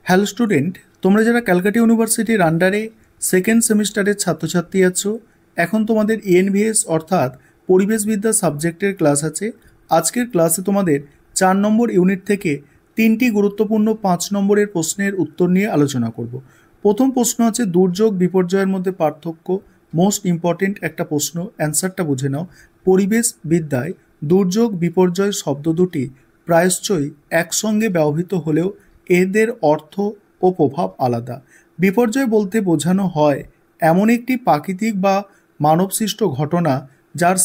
Hello student, তোমরা যারা ক্যালকাটা ইউনিভার্সিটির আন্ডারে সেকেন্ড সেমিস্টারের ছাত্রছাত্রী আছো, এখন তোমাদের ইএনভিএস অর্থাৎ পরিবেশবিদ্যা সাবজেক্টের ক্লাস আছে। আজকের ক্লাসে তোমাদের 4 নম্বর ইউনিট থেকে 3টি গুরুত্বপূর্ণ 5 নম্বরের প্রশ্নের উত্তর নিয়ে আলোচনা করব। প্রথম প্রশ্ন আছে দুর্যোগ বিপর্যয়ের মধ্যে পার্থক্য। মোস্ট ইম্পর্টেন্ট একটা প্রশ্ন, অ্যান্সারটা বুঝে নাও। পরিবেশ বিদ্যায় দুর্যোগ বিপর্যয় শব্দ দুটি প্রায়শই একসঙ্গে ব্যবহৃত হলেও এদের অর্থ ও প্রভাব আলাদা। বিপর্যয় বলতে বোঝানো হয় এমন একটি প্রাকৃতিক বা মানবসৃষ্ট ঘটনা যার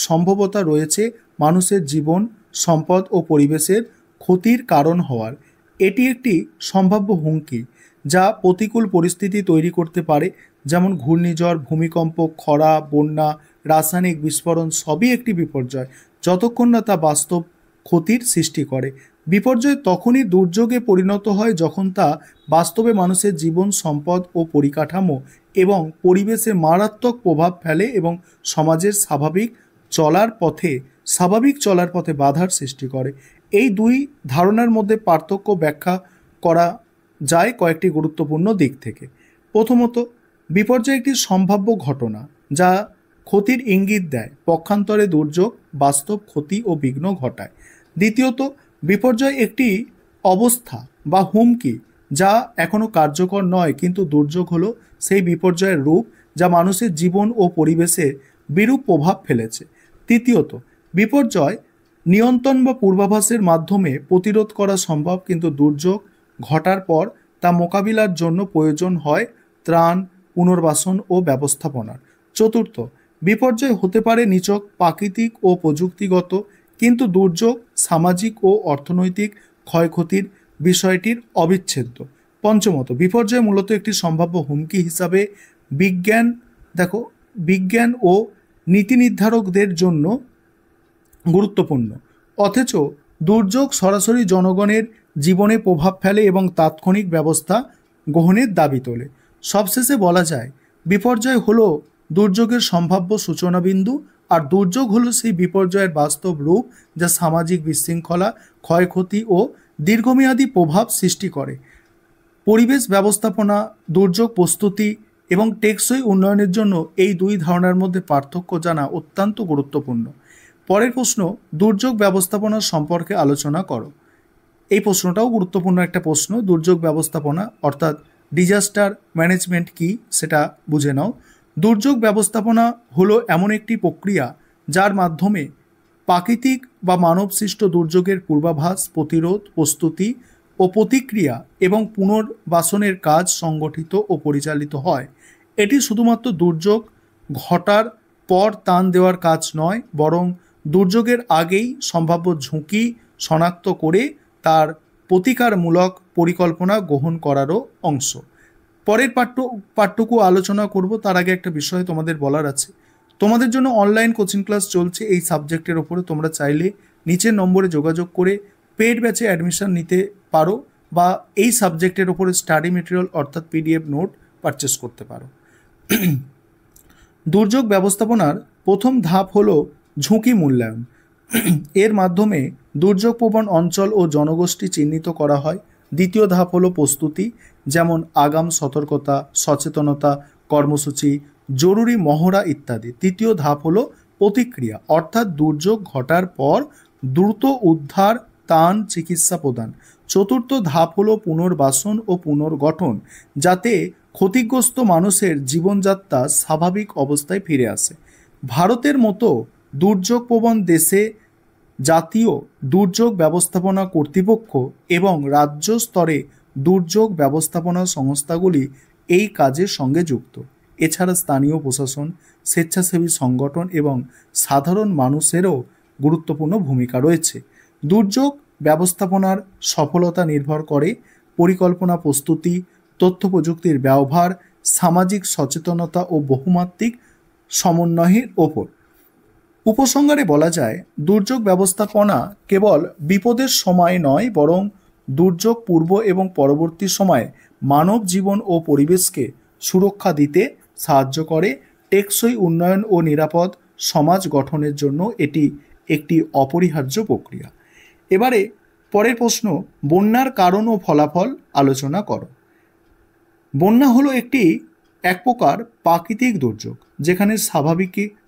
সম্ভাব্যতা রয়েছে মানুষের জীবন, সম্পদ ও পরিবেশের ক্ষতির কারণ হওয়ার। এটি একটি সম্ভাব্য হুমকি যা প্রতিকূল পরিস্থিতি তৈরি করতে পারে, যেমন ঘূর্ণিঝড়, ভূমিকম্প, খরা, বন্যা, রাসায়নিক বিস্ফোরণ সবই একটি বিপর্যয়, যতক্ষণ না তা বাস্তব ক্ষতির সৃষ্টি করে। বিপর্যয় তখনই দুর্যোগে পরিণত হয় যখন তা বাস্তবে মানুষের জীবন, সম্পদ ও পরিকাঠামো এবং পরিবেশে মারাত্মক প্রভাব ফেলে এবং সমাজের স্বাভাবিক চলার পথে বাধার সৃষ্টি করে। এই দুই ধারণার মধ্যে পার্থক্য ব্যাখ্যা করা যায় কয়েকটি গুরুত্বপূর্ণ দিক থেকে। প্রথমত, বিপর্যয় একটি সম্ভাব্য ঘটনা যা ক্ষতির ইঙ্গিত দেয়, পক্ষান্তরে দুর্যোগ বাস্তব ক্ষতি ও বিঘ্ন ঘটায়। দ্বিতীয়ত, বিপর্যয় একটি অবস্থা বা হুমকি যা এখনো কার্যকর নয়, কিন্তু দুর্যোগ হলো সেই বিপর্যয়ের রূপ যা মানুষের জীবন ও পরিবেশে বিরূপ প্রভাব ফেলেছে। তৃতীয়ত, বিপর্যয় নিয়ন্ত্রণ বা পূর্বাভাসের মাধ্যমে প্রতিরোধ করা সম্ভব, কিন্তু দুর্যোগ ঘটার পর তা মোকাবিলার জন্য প্রয়োজন হয় ত্রাণ, পুনর্বাসন ও ব্যবস্থাপনার। চতুর্থ, বিপর্যয় হতে পারে নিছক প্রাকৃতিক ও প্রযুক্তিগত, কিন্তু দুর্যোগ সামাজিক ও অর্থনৈতিক ক্ষয়ক্ষতির বিষয়টির অবিচ্ছেদ্য। পঞ্চমত, বিপর্যয় মূলত একটি সম্ভাব্য হুমকি হিসাবে বিজ্ঞান ও নীতি নির্ধারকদের জন্য গুরুত্বপূর্ণ, অথচ দুর্যোগ সরাসরি জনগণের জীবনে প্রভাব ফেলে এবং তাৎক্ষণিক ব্যবস্থা গ্রহণের দাবি তোলে। সবশেষে বলা যায়, বিপর্যয় হলো দুর্যোগের সম্ভাব্য সূচনা বিন্দু, আর দুর্যোগ হলো সেই বিপর্যয়ের বাস্তব রূপ যা সামাজিক বিশৃঙ্খলা, ক্ষয়ক্ষতি ও দীর্ঘমেয়াদী প্রভাব সৃষ্টি করে। পরিবেশ ব্যবস্থাপনা, দুর্যোগ প্রস্তুতি এবং টেকসই উন্নয়নের জন্য এই দুই ধারণার মধ্যে পার্থক্য জানা অত্যন্ত গুরুত্বপূর্ণ। পরের প্রশ্ন, দুর্যোগ ব্যবস্থাপনা সম্পর্কে আলোচনা করো। এই প্রশ্নটাও গুরুত্বপূর্ণ একটা প্রশ্ন। দুর্যোগ ব্যবস্থাপনা অর্থাৎ ডিজাস্টার ম্যানেজমেন্ট কি সেটা বুঝে নাও। দুর্যোগ ব্যবস্থাপনা হলো এমন একটি প্রক্রিয়া যার মাধ্যমে প্রাকৃতিক বা মানবসৃষ্ট দুর্যোগের পূর্বাভাস, প্রতিরোধ, প্রস্তুতি ও প্রতিক্রিয়া এবং পুনর্বাসনের কাজ সংগঠিত ও পরিচালিত হয়। এটি শুধুমাত্র দুর্যোগ ঘটার পর ত্রাণ দেওয়ার কাজ নয়, বরং দুর্যোগের আগেই সম্ভাব্য ঝুঁকি শনাক্ত করে তার প্রতিকারমূলক পরিকল্পনা গ্রহণ করারও অংশ। পরের পাঠটুকু আলোচনা করব, তার আগে একটা বিষয় তোমাদের বলার আছে। তোমাদের জন্য অনলাইন কোচিং ক্লাস চলছে এই সাবজেক্টের ওপরে। তোমরা চাইলে নিচের নম্বরে যোগাযোগ করে পেড ব্যাচে অ্যাডমিশন নিতে পারো বা এই সাবজেক্টের ওপরে স্টাডি মেটেরিয়াল অর্থাৎ পিডিএফ নোট পারচেস করতে পারো। দুর্যোগ ব্যবস্থাপনার প্রথম ধাপ হলো ঝুঁকি মূল্যায়ন। এর মাধ্যমে দুর্যোগপ্রবণ অঞ্চল ও জনগোষ্ঠী চিহ্নিত করা হয়। দ্বিতীয় ধাপ হলো প্রস্তুতি, যেমন আগাম সতর্কতা, সচেতনতা কর্মসূচি, জরুরি মহড়া ইত্যাদি। তৃতীয় ধাপ হলো প্রতিক্রিয়া, অর্থাৎ দুর্যোগ ঘটার পর দ্রুত উদ্ধার, ত্রাণ, চিকিৎসা প্রদান। চতুর্থ ধাপ হলো পুনর্বাসন ও পুনর্গঠন, যাতে ক্ষতিগ্রস্ত মানুষের জীবনযাত্রা স্বাভাবিক অবস্থায় ফিরে আসে। ভারতের মতো দুর্যোগপ্রবণ দেশে জাতীয় দুর্যোগ ব্যবস্থাপনা কর্তৃপক্ষ এবং রাজ্য স্তরে দুর্যোগ ব্যবস্থাপনা সংস্থাগুলি এই কাজের সঙ্গে যুক্ত। এছাড়া স্থানীয় প্রশাসন, স্বেচ্ছাসেবী সংগঠন এবং সাধারণ মানুষেরও গুরুত্বপূর্ণ ভূমিকা রয়েছে। দুর্যোগ ব্যবস্থাপনার সফলতা নির্ভর করে পরিকল্পনা, প্রস্তুতি, তথ্য প্রযুক্তির ব্যবহার, সামাজিক সচেতনতা ও বহুমাত্রিক সমন্বয়ের ওপর। উপসংহারে বলা যায়, দুর্যোগ ব্যবস্থাপনা কেবল বিপদের সময় নয়, বরং দুর্যোগ পূর্ব এবং পরবর্তী সময়ে মানব জীবন ও পরিবেশকে সুরক্ষা দিতে সাহায্য করে। টেকসই উন্নয়ন ও নিরাপদ সমাজ গঠনের জন্য এটি একটি অপরিহার্য প্রক্রিয়া। এবারে পরের প্রশ্ন, বন্যার কারণ ও ফলাফল আলোচনা করো। বন্যা হলো এক প্রকার প্রাকৃতিক দুর্যোগ যেখানে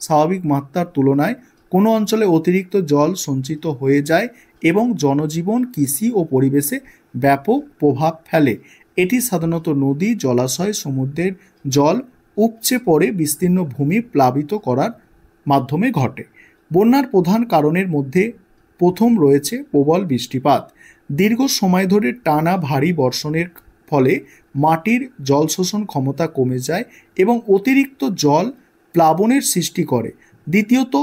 স্বাভাবিক মাত্রার তুলনায় কোনো অঞ্চলে অতিরিক্ত জল সঞ্চিত হয়ে যায় এবং জনজীবন, কৃষি ও পরিবেশে ব্যাপক প্রভাব ফেলে। এটি সাধারণত নদী, জলাশয়, সমুদ্রের জল উপচে পড়ে বিস্তীর্ণ ভূমি প্লাবিত করার মাধ্যমে ঘটে। বন্যার প্রধান কারণের মধ্যে প্রথম রয়েছে প্রবল বৃষ্টিপাত। দীর্ঘ সময় ধরে টানা ভারী বর্ষণের ফলে মাটির জল শোষণ ক্ষমতা কমে যায় এবং অতিরিক্ত জল প্লাবনের সৃষ্টি করে। দ্বিতীয়ত,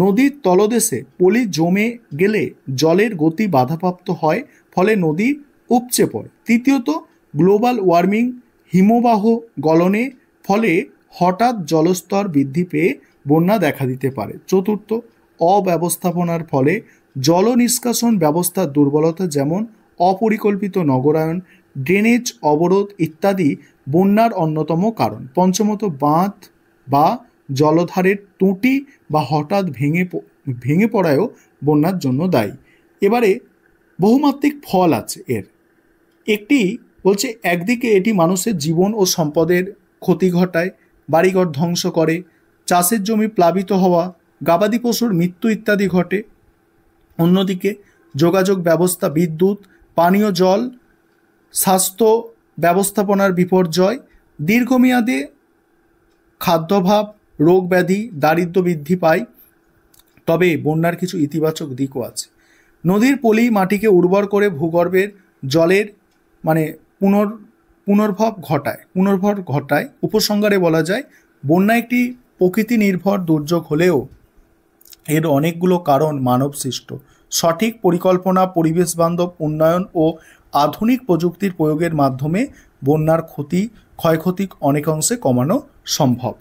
নদীর তলদেশে পলি জমে গেলে জলের গতি বাধাপ্রাপ্ত হয়, ফলে নদী উপচে পড়ে। তৃতীয়ত, গ্লোবাল ওয়ার্মিং, হিমবাহ গলনে ফলে হঠাৎ জলস্তর বৃদ্ধি পেয়ে বন্যা দেখা দিতে পারে। চতুর্থ, অব্যবস্থাপনার ফলে জল নিষ্কাশন ব্যবস্থার দুর্বলতা, যেমন অপরিকল্পিত নগরায়ন, ড্রেনেজ অবরোধ ইত্যাদি বন্যার অন্যতম কারণ। পঞ্চমত, বাঁধ বা জলধারের ত্রুটি বা হঠাৎ ভেঙে পড়ায়ও বন্যার জন্য দায়ী। এবারে বহুমাত্রিক ফল আছে এর। একটি বলছে, একদিকে এটি মানুষের জীবন ও সম্পদের ক্ষতি ঘটায়, বাড়িঘর ধ্বংস করে, চাষের জমি প্লাবিত হওয়া, গবাদি পশুর মৃত্যু ইত্যাদি ঘটে। অন্যদিকে যোগাযোগ ব্যবস্থা, বিদ্যুৎ, পানীয় জল, স্বাস্থ্য ব্যবস্থাপনার বিপর্যয়, দীর্ঘমেয়াদে খাদ্যাভাব, রোগ ব্যাধি, দারিদ্র্য বৃদ্ধি পায়। তবে বন্যার কিছু ইতিবাচক দিকও আছে। নদীর পলি মাটিকে উর্বর করে ভূগর্ভের জলের পুনর্ভর ঘটায়। উপসংহারে বলা যায়, বন্যা একটি প্রকৃতি নির্ভর দুর্যোগ হলেও এর অনেকগুলো কারণ মানব সৃষ্ট। সঠিক পরিকল্পনা, পরিবেশ বান্ধব উন্নয়ন ও আধুনিক প্রযুক্তির প্রয়োগের মাধ্যমে বন্যার ক্ষয়ক্ষতি অনেকাংশে কমানো সম্ভব।